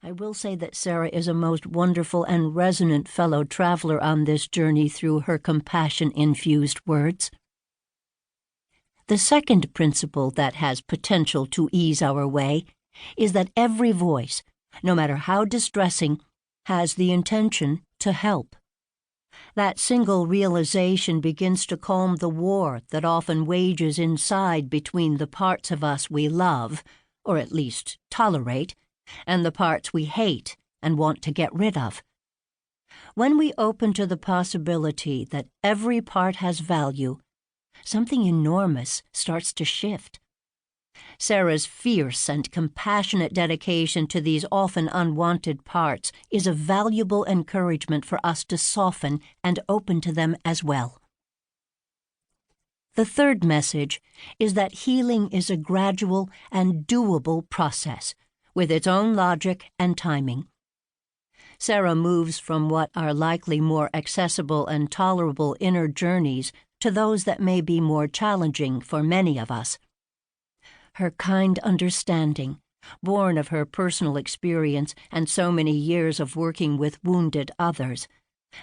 I will say that Sarah is a most wonderful and resonant fellow traveler on this journey through her compassion-infused words. The second principle that has potential to ease our way is that every voice, no matter how distressing, has the intention to help. That single realization begins to calm the war that often wages inside between the parts of us we love, or at least tolerate, and the parts we hate and want to get rid of. When we open to the possibility that every part has value, something enormous starts to shift. Sarah's fierce and compassionate dedication to these often unwanted parts is a valuable encouragement for us to soften and open to them as well. The third message is that healing is a gradual and doable process, with its own logic and timing. Sarah moves from what are likely more accessible and tolerable inner journeys to those that may be more challenging for many of us. Her kind understanding, born of her personal experience and so many years of working with wounded others,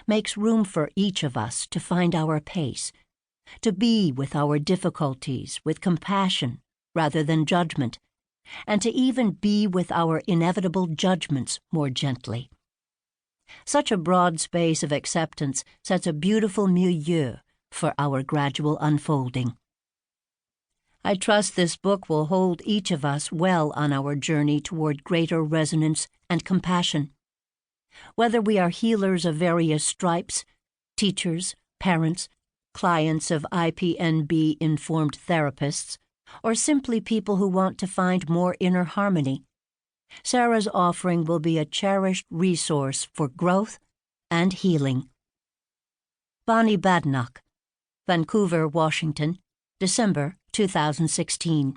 makes room for each of us to find our pace, to be with our difficulties with compassion rather than judgment, and to even be with our inevitable judgments more gently. Such a broad space of acceptance sets a beautiful milieu for our gradual unfolding. I trust this book will hold each of us well on our journey toward greater resonance and compassion. Whether we are healers of various stripes, teachers, parents, clients of IPNB-informed therapists, or simply people who want to find more inner harmony, Sarah's offering will be a cherished resource for growth and healing. Bonnie Badenoch, Vancouver, Washington, December 2016.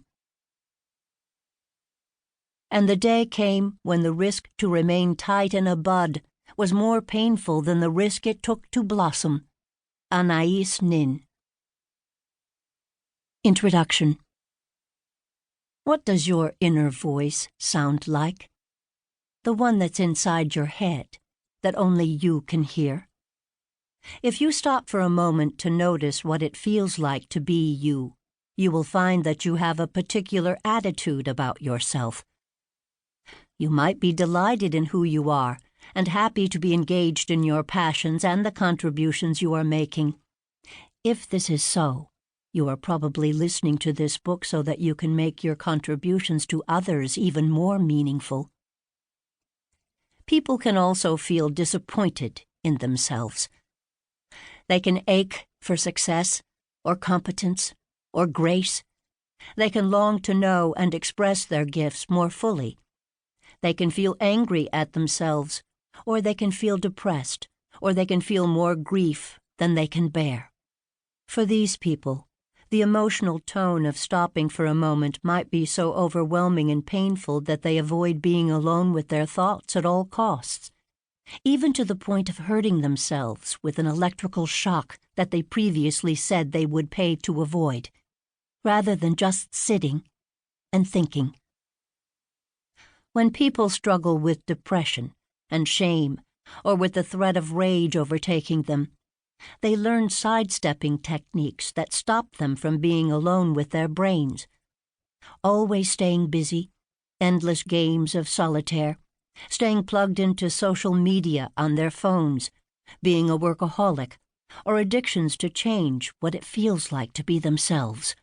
And the day came when the risk to remain tight in a bud was more painful than the risk it took to blossom. Anais Nin. Introduction. What does your inner voice sound like? The one that's inside your head, that only you can hear? If you stop for a moment to notice what it feels like to be you, you will find that you have a particular attitude about yourself. You might be delighted in who you are and happy to be engaged in your passions and the contributions you are making. If this is so, you are probably listening to this book so that you can make your contributions to others even more meaningful. People can also feel disappointed in themselves. They can ache for success or competence or grace. They can long to know and express their gifts more fully. They can feel angry at themselves, or they can feel depressed, or they can feel more grief than they can bear. For these people, the emotional tone of stopping for a moment might be so overwhelming and painful that they avoid being alone with their thoughts at all costs, even to the point of hurting themselves with an electrical shock that they previously said they would pay to avoid, rather than just sitting and thinking. When people struggle with depression and shame, or with the threat of rage overtaking them, they learn sidestepping techniques that stop them from being alone with their brains. Always staying busy, endless games of solitaire, staying plugged into social media on their phones, being a workaholic, or addictions to change what it feels like to be themselves.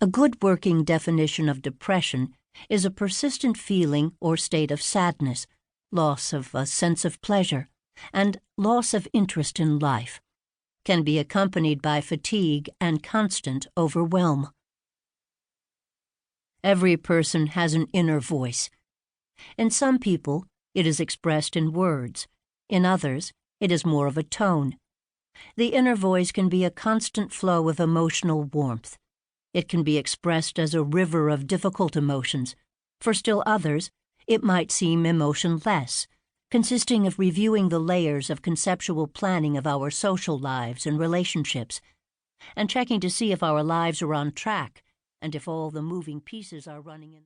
A good working definition of depression is a persistent feeling or state of sadness, loss of a sense of pleasure, and loss of interest in life. Can be accompanied by fatigue and constant overwhelm. Every person has an inner voice. In some people, it is expressed in words. In others, it is more of a tone. The inner voice can be a constant flow of emotional warmth. It can be expressed as a river of difficult emotions. For still others, it might seem emotionless, consisting of reviewing the layers of conceptual planning of our social lives and relationships, and checking to see if our lives are on track and if all the moving pieces are running in